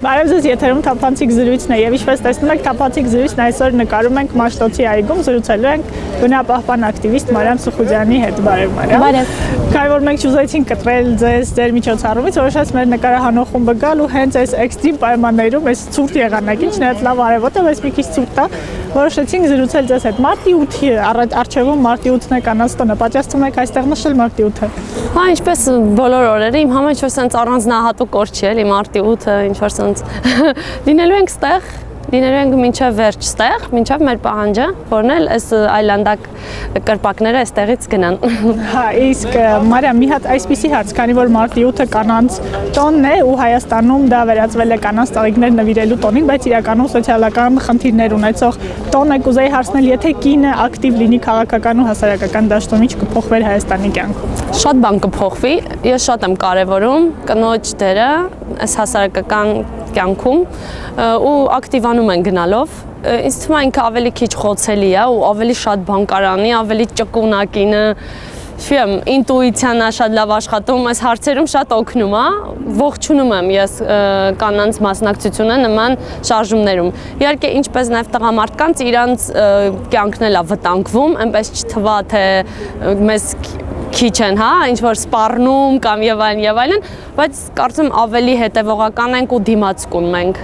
Բարև ձեզ, եթերում թափանցիկ զրույցն է, եւ ինչպես տեսնում եք, թափանցիկ զրույցն այսօր նկարում ենք Մաշտոցի այգում, զրուցելու ենք բնապահպան ակտիվիստ Մարիամ Սուխուդյանի հետ։ Բարև Մարիամ։ Բարև։ Քանի որ մենք ուզեցինք կտրել ձեզ ձեր միջոցառումից, որոշած մեր նկարահանող խումբը գալ ու հենց այս էքստրիմ պայմաններում, այս ցուրտ եղանակին, չնայած լավ արևոտ է, բայց մի քիչ ցուրտ է, որոշեցինք զրուցել ձեզ հետ։ Մարտի 8-ի առջևում Մարտի 8-ն է կանանց տոնը, պատճառում եք այստեղ նշել Մարտի 8-ը։ Հա, ինչպես բոլոր օրերը, իմ համար ինչ-որ sense առանձնահատուկ օր չի, էլի Մարտի 8-ը ինչ-որ sense լինելու ենք ստեղ, լինելու ենք մինչև վերջ ստեղ, մինչև մեր պահանջը, որն էլ այս այլանդակ կրպակները այստեղից գնան։ Հա, իսկ Մարիամ, մի հատ այսպիսի հարց, քանի որ Մարտի 8-ը կանանց տոնն է ու Հայաստանում դա վերածվել է կանանց ծաղիկներ նվիրելու տոնին, բայց իրականում սոցիալական խնդիրներ ունեցող տոն է, կուզեի հարցնել, եթե կինը ակտիվ լինի քաղաքական ու հասարակական դաշտում, ինչ կփոխվեր Հայաստանի կյանքում։ Շատ բան կփոխվի, ես շատ եմ կարևորում կնոջ դերը այս հասարակական կյանքում ու ակտիվանում են գնալով, ինձ թվում է ինքը ավելի քիչ խոցելի է ու ավելի շատ բան կարանի, ավելի ճկունակինը, չեմ, ինտուիցիան է շատ լավ աշխատում, այս հարցերում շատ օգնում է, ողջունում եմ ես կանանց մասնակցությունը նման շարժումներում։ Իհարկե, ինչպես նաև տղամարդկանց իրանց կյանքն էլ է վտանգվում, այնպես չթվա թե մեզ քիչ են, հա, ինչ որ սպառնում կամ եւ այլն, բայց կարծում ավելի հետեւողական ենք ու դիմացկուն մենք։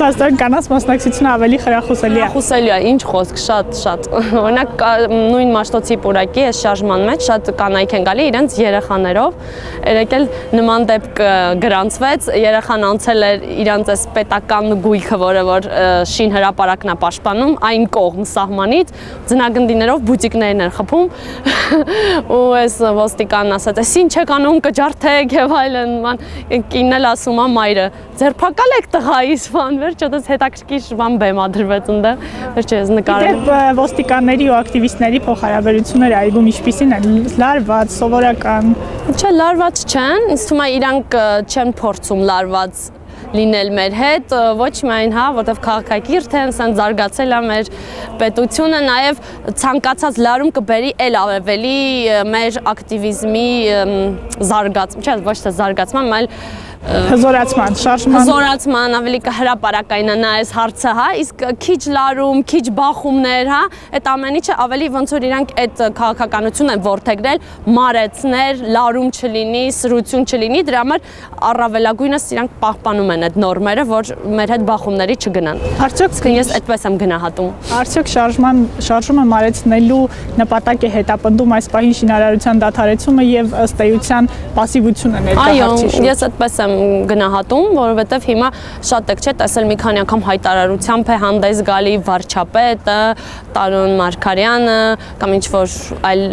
Պաստոր կանանց մասնակցությունը ավելի խրախուսելի է։ Խրախուսելի է, ինչ խոսք, շատ։ Օրինակ նույն Մաշտոցի պուրակի այս շարժման մեջ շատ կանայք են գալի իրենց երեխաներով։ Երեք էլ նման դեպք գրանցվեց, երեխան անցել էր իրենց այս պետական գույքը, որը որ շին հրապարակն է պաշտպանում, այն կողմ սահմանից, ձնագնդիներով բուտիկներն են խփում ու այս ոստիկանն ասաց, «Էս ինչ եք անում, կջարդեք» եւ այլն, կինն էլ ասում է մայրը, «Ձերբակալ եք տղայիս», վերջ այդպես հետաքրքիր բան բեմադրվեց այնտեղ, վերջ ես նկարել։ Դեպ ոստիկանների ու ակտիվիստների փոխհարաբերությունները այգում ինչպիսին են, լարված, սովորական։ Չէ, լարված չեն, ինձ թվում է իրանք չեն փորձում լարված լինել մեր հետ, ոչ միայն, հա, որտեվ քաղաքակիրթ են, սան զարգացել է մեր պետությունը, նաև ցանկացած լարում կբերի էլ ավելի մեր ակտիվիզմի զարգացում, չէ, ոչ թե զարգացման, այլ հզորացման, շարժման։ Հզորացման, ավելի կհրապարակայինանա այս հարցը, հա, իսկ քիչ լարում, քիչ բախումներ, հա, այդ ամեն ինչը ավելի ոնց որ իրանք այդ քաղաքականություն են որդեգրել, մարեցներ, լարում չլինի, սրություն չլինի, դրա համար առավելագույնս իրանք պահպանում են այդ նորմերը, որ մեր հետ բախումների չգնան։ Արդյոք ես այդպես եմ գնահատում։ Արդյոք շարժումը մարեցնելու նպատակ է հետապնդում այս պահին շինարարության դադարեցումը եւ ըստ էության պասիվությունը ներկայացուցիչ։ Այո, ես այդպես եմ գնահատում, որովհետև հիմա շատ եք չէ, տեսել մի քանի անգամ հայտարարությամբ է հանդես գալի վարչապետը, Տարոն Մարգարյանը կամ ինչ-որ այլ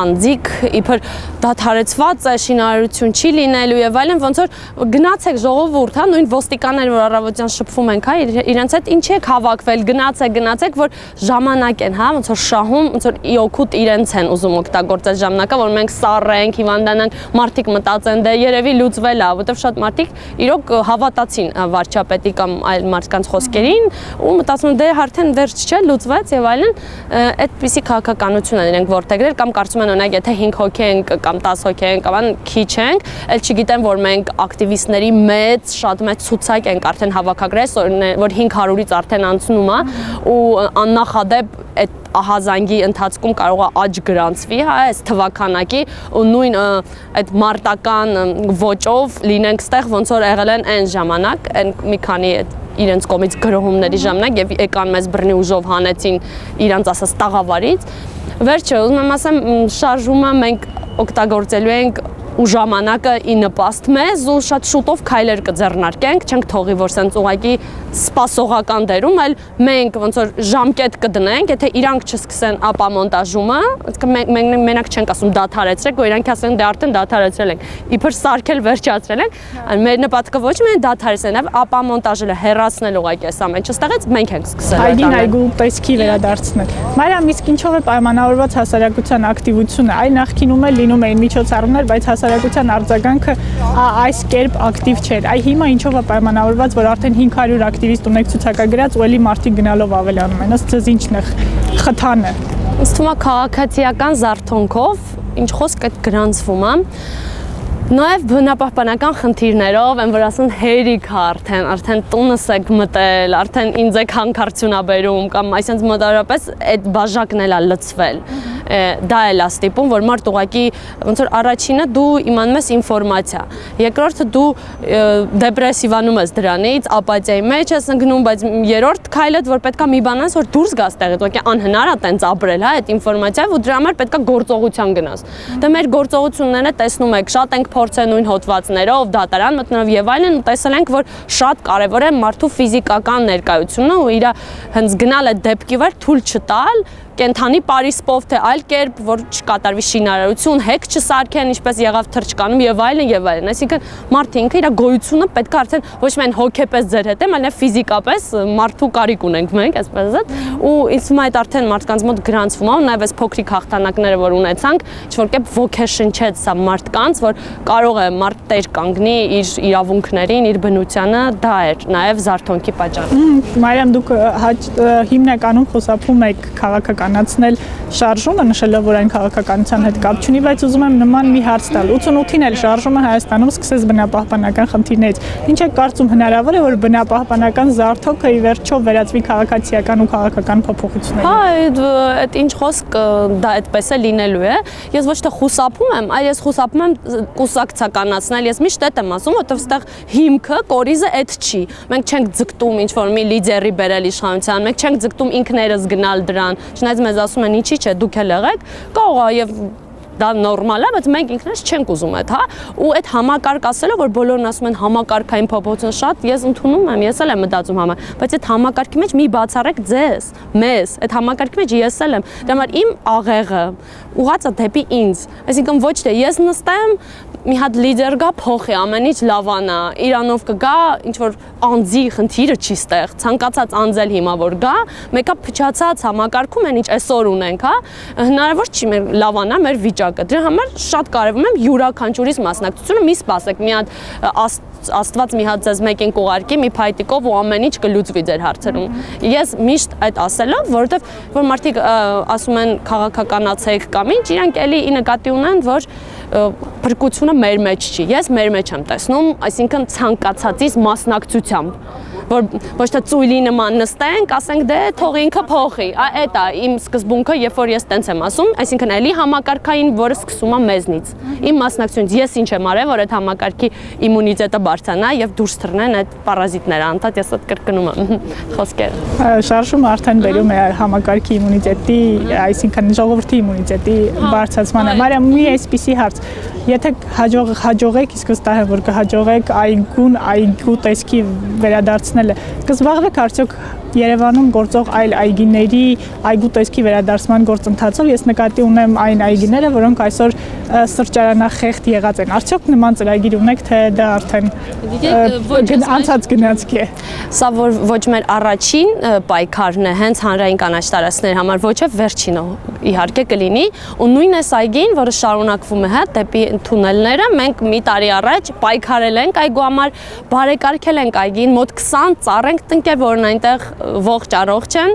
անձիկ, իբր դադարեցված է, շինարարություն չի լինելու եւ այլն, ոնց որ գնացեք ժողովուրդ, հա, նույն ոստիկաններ, որ առավոտյան շփվում ենք, հա, իրենց հետ ինչի եք հավաքվել, գնացեք, որ ժամանակ են, հա, ոնց որ շահում, ոնց որ իօքուտ իրենց են ուզում օգտագործել ժամանակը, որ մենք սառենք, հիվանդանանք, մարդիկ մտածեն, դե երևի լուծվել է, որտեղ շատ մարդիկ իրոք հավատացին վարչապետի կամ այլ մարդկանց խոսքերին ու մտածում են դե արդեն վերջ չէ, լուծվեց եւ այլն, այդպիսի քաղաքականություն են իրենք որդեգրել կամ կարծում են օրինակ եթե 5 հոգի ենք կամ 10 հոգի ենք կամ քիչ ենք, այլ չգիտեն որ մենք ակտիվիստների շատ մեծ ցուցակ ենք արդեն հավաքագրել, որ 500-ից արդեն անցնում է ու աննախադեպ այդ ահազանգի ընթացքում կարող է աճ գրանցվի, հա, այս թվականակի ու նույն այդ մարտական ոճով լինենք ստեղ ոնց որ եղել են այն ժամանակ, այն մի քանի իրենց կողմից գրոհումների ժամանակ եւ եկան մեզ բռնի ուժով հանեցին իրանց ասած տաղավարից։ Վերջը ուզում եմ ասեմ շարժումը մենք օգտագործելու ենք ու ժամանակը ի նպաստ մեզ ու շատ շուտով քայլեր կձեռնարկենք, չենք թողի որ սենց ուղղակի սպասողական դերում, այլ մենք ոնց որ ժամկետ կդնենք, եթե իրանք չսկսեն ապամոնտաժումը, մենակ չենք ասում դադարեցրեք, որ իրանք ասեն դե արդեն դադարեցրել ենք, իբր սարքել վերջացրել ենք, մեր նպատակը ոչ միայն դադարեցնել, այլ ապամոնտաժելը հեռացնել ուղղակի այս ամեն ինչը ստեղից մենք ենք սկսել։ Այգին այգու տեսքի վերադարձնել։ Մարիամ, իսկ ինչով է պայմանավորված հասարակության ակտիվությունը։ Այ նախկինում էլ լինում էին միջոցառումներ, բայց հասարակության արձագանքը այս կերպ ակտիվ չէր։ Այ հիմա ինչով է պայմանավորված, որ արդեն 500 ակտիվիստ ունեք ցուցակագրած ու էլի մարդիկ գնալով ավելանում են։ Ըստ ձեզ ինչն է խթանը։ Ինձ թվում է քաղաքացիական զարթոնքով, ինչ խոսք այդ գրանցվում է։ Նաև բնապահպանական խնդիրներով են, որ ասեն հերիք արդեն տունս եք մտել, արդեն ինձ եք հանքարդյունաբերում կամ այսինքն մոտավորապես այդ բաժակն էլ է լցվել։ Դա էլ է ստիպում, որ մարդ ուղղակի ոնց որ առաջինը դու իմանում ես ինֆորմացիա, երկրորդը դու դեպրեսիվանում ես դրանից, ապաթիայի մեջ ես ընկնում, բայց երրորդ քայլդ որ պետքա մի բան անես, որ դուրս գաս տեղից, ուղղակի անհնար է տենց ապրել, հա, այդ ինֆորմացիայով ու դրա համար պետքա գործողության գնաս։ Դե մեր գործողությունները տեսնում եք, շատ ենք փորձել նույն հոդվածներով, դատարան մտնելով եւ այլն, տեսել ենք, որ շատ կարեւոր է մարդու ֆիզիկական ներկայությունը ու իր հենց գնալ այդ դեպքի վեր թույլ չտալ կենթանի պարիսպով թե այլ կերպ, որ չկատարվի շինարարություն, հեք չսարքեն, ինչպես եղավ թրջկանում եւ այլն եւ այլն։ Այսինքն մարդը ինքը իր գոյությունը պետք է արդեն ոչ միայն հոգեպես ձեր հետ է, այլև ֆիզիկապես մարդու կարիք ունենք մենք, այսպես ասած, ու ինձ թվում է այդ արդեն մարդկանց մոտ գրանցվում է, նաեւ այս փոքրիկ հաղթանակները, որ ունեցանք, ինչ-որ կերպ ոգեշնչեց սա մարդկանց, որ կարող է մարդ տեր կանգնի իր իրավունքներին, իր բնությանը, դա էր նաեւ զարթոնքի պատճառը։ Մարիամ, դուք հիմնականում խոսափում եք քաղաքականացնել շարժումը, նշելով, որ այն քաղաքականության հետ կապ չունի, բայց ուզում եմ նման մի հարց տալ։ 88-ին էլ շարժումը Հայաստանում սկսեց բնապահպանական խնդիրներից։ Ինչ է կարծում հնարավոր է, որ բնապահպանական զարթոնքը ի վերջո վերածվի քաղաքացիական ու քաղաքական փոփոխությունների։ Հա, այդ ինչ խոսք դա այդպես է լինելու է։ Ես ոչ թե խուսափում եմ, այլ ես խուսափում եմ կուսակցականացնել։ Ես միշտ այդ եմ ասում, որովհետև այստեղ հիմքը, կորիզը այդ չի։ Մենք չենք ձգտում ինչ որ մի լիդերի բերել իշխանության, մենք չենք ձգտում ինքներս գնալ դրան։ Չնայած մեզ ասում են ինչի՞ չէ, դուք էլ եղեք, կարող է եւ դա նորմալ է, բայց մենք ինքներս չենք ուզում այդ, հա, ու այդ համակարգ ասելով, որ բոլորն ասում են համակարգային փոփոխություն շատ, ես ընդունում եմ, ես էլ եմ մտածում բայց այդ համակարգի մեջ մի բացառեք ձեզ, մեզ, այդ համակարգի մեջ ես էլ եմ, դրա համար իմ աղեղը ուղղած է դեպի ինձ, այսինքն ոչ թե ես նստեմ, մի հատ լիդեր գա փոխի, ամեն ինչ լավանա, իրանով կգա, ինչ որ անձի խնդիրը չի ստեղ, ցանկացած անձել հիմա որ գա, մեկը փչացած համակարգում են ինչ այսօր ունենք, հա, հնարավոր չի մեր լավանա մեր վիճակը։ Դրա համար շատ կարևորում եմ յուրաքանչյուրիս մասնակցությունը, մի սպասեք, մի հատ Աստված մի հատ ձեզ մեկին կուղարկի, մի փայտիկով ու ամեն ինչ կլուծվի ձեր հարցերում։ Ես միշտ այդ ասելով, որովհետև որ մարդիկ ասում են քաղաքականացեք կամ ինչ, իրանք էլի նկատի ունեն, որ փրկությունը մեր մեջ չի։ Ես մեր մեջ եմ տեսնում, այսինքն ցանկացածից մասնակցությամբ, որ ոչ թե ծույլի նման նստենք, ասենք դե թող ինքը փոխի։ Այդ է իմ սկզբունքը, երբ որ ես տենց եմ ասում, այսինքն էլի համակարգային, որը սկսում է մեզնից։ Իմ մասնակցությունից ես ինչ եմ արել, որ այդ համակարգի իմունիտետը բարձրանա եւ դուրս թռնեն այդ պարազիտները, անդադ ես այդ կրկնում եմ խոսքերը։ Շարժումը արդեն բերում է համակարգի իմունիտետի, այսինքն ժողովրդի իմունիտետի բարձրացմանը։ Մարիամ, մի այսպիսի հարց, եթե հաջողեք, իսկ վստահ եմ, որ կհաջողեք այգու տեսքի վերադարձնելը, կզբաղվեք արդյոք Երևանում գործող այլ այգիների այգու տեսքի վերադարձման գործընթացով, ես նկատի ունեմ այն այգիները, որոնք այսօր սրճարանախեղտ եղած են։ Արդյոք նման ծրագիր ունեք, թե դա արդեն անցած գնացք է։ Սա ոչ մեր առաջին պայքարն է հենց հանրային կանաչ տարածքների համար, ոչև վերջինը իհարկե կլինի, ու նույն այս այգին, որը շարունակվում է հա դեպի թունելները, մենք մի տարի առաջ պայքարել ենք այգու համար, բարեկարգել ենք այգին, մոտ 20 ծառ ենք տնկել, որն այնտեղ ողջ առողջ են,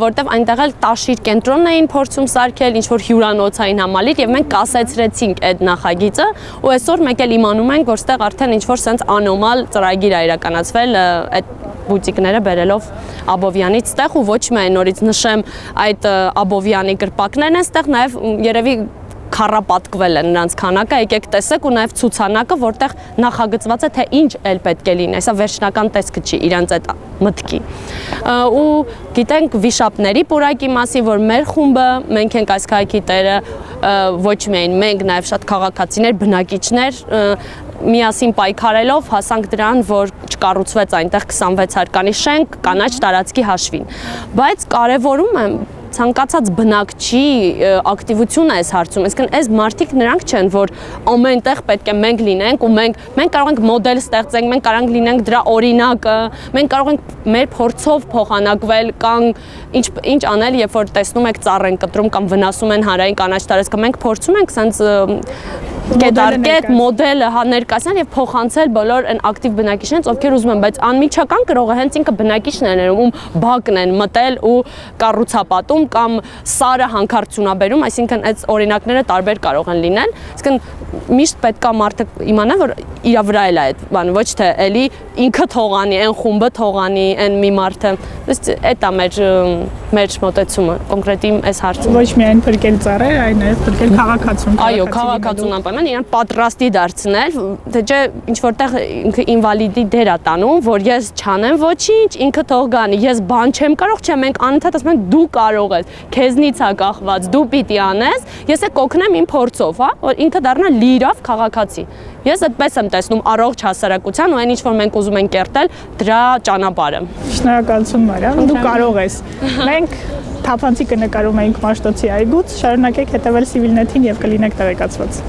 որտեղ այնտեղ էլ տաշիր կենտրոնն էին փորձում սարքել, ինչ որ հյուրանոցային համալիր, եւ մենք կասեցրեցինք այդ նախագիծը, ու այսօր մեկ էլ իմանում ենք, որ ստեղ արդեն ինչ որ sense անոմալ ծրագիր է իրականացվել այդ բուտիկները բերելով Աբովյանից ստեղ, ու ոչ միայն նորից նշեմ այդ Աբովյանի կրպակներն են ստեղ, նաեւ երևի քառապատկվել են նրանց քանակը, եկեք տեսեք, ու նաև ցուցանակը, որտեղ նախագծված է, թե ինչ էլ պետք է լինի, այսա վերջնական տեսքը չի իրանց այդ մտքի։ Ու գիտենք վիշապների պուրակի մասին, որ մեր խումբը, մենք ենք այս քաղաքի տերը, ոչ միայն մենք, նաև շատ քաղաքացիներ, բնակիչներ, միասին պայքարելով հասանք դրան, որ չկառուցվեց այնտեղ 26 հարկանի շենք կանաչ տարածքի հաշվին։ Բայց կարևորում եմ ցանկացած բնակչի ակտիվությունը այս հարցում, այսինքն այս մարդիկ նրանք չեն, որ ամենտեղ պետք է մենք լինենք ու մենք կարող ենք մոդել ստեղծենք, մենք կարող ենք լինենք դրա օրինակը, մենք կարող ենք մեր փորձով փոխանակվել կամ ինչ անել, երբ որ տեսնում եք ծառ են կտրում կամ վնասում են հանրային կանաչ տարածքը, մենք փորձում ենք sense կետարկետ մոդելը ներկայացնել եւ փոխանցել բոլոր այն ակտիվ բնակիչներից, ովքեր ուզում են, բայց անմիջական գրողը հենց ինքը բնակիչն է ներում, ում բակն են մտել ու կառուցապատում կամ սարը հանքարդյունաբերում, այսինքն այդ օրինակները տարբեր կարող են լինել, այսինքն միշտ պետք է մարդը իմանա, որ իր վրա էլ է այդ բանը, ոչ թե էլի ինքը թողանի, այն խումբը թողանի, այն մի մարդը, ըստ այդ է մեր մոտեցումը կոնկրետ իմ այս հարցում։ Ոչ միայն փրկել ծառեր, այլ նաև փրկել քաղաքացուն։ Այո, քաղաքացուն անպայման իրեն պատրաստի դարձնել, թե չէ ինչ որտեղ ինքը ինվալիդի դեր է տանում, որ ես չանեմ ոչինչ, ինքը թող գանի, ես բան չեմ կարող, չէ, մենք անընդհատ ասում ենք դու կարող ես, քեզնից է կախված, դու պիտի անես, ես է կօգնեմ իմ փորձով, հա, որ ինքը դառնա լիիրավ քաղաքացի։ Ես այդպես եմ տեսնում առողջ հասարակության ու այն ինչ որ մենք ուզում ենք կերտել, դրա ճանապարհը։ Շնորհակալություն Մարիամ, դու կարող ես։ Մենք թափանցիկը նկարում էինք Մաշտոցի այգուց, շարունակեք հետևել Civilnet-ին եւ կլինեք տեղեկացված։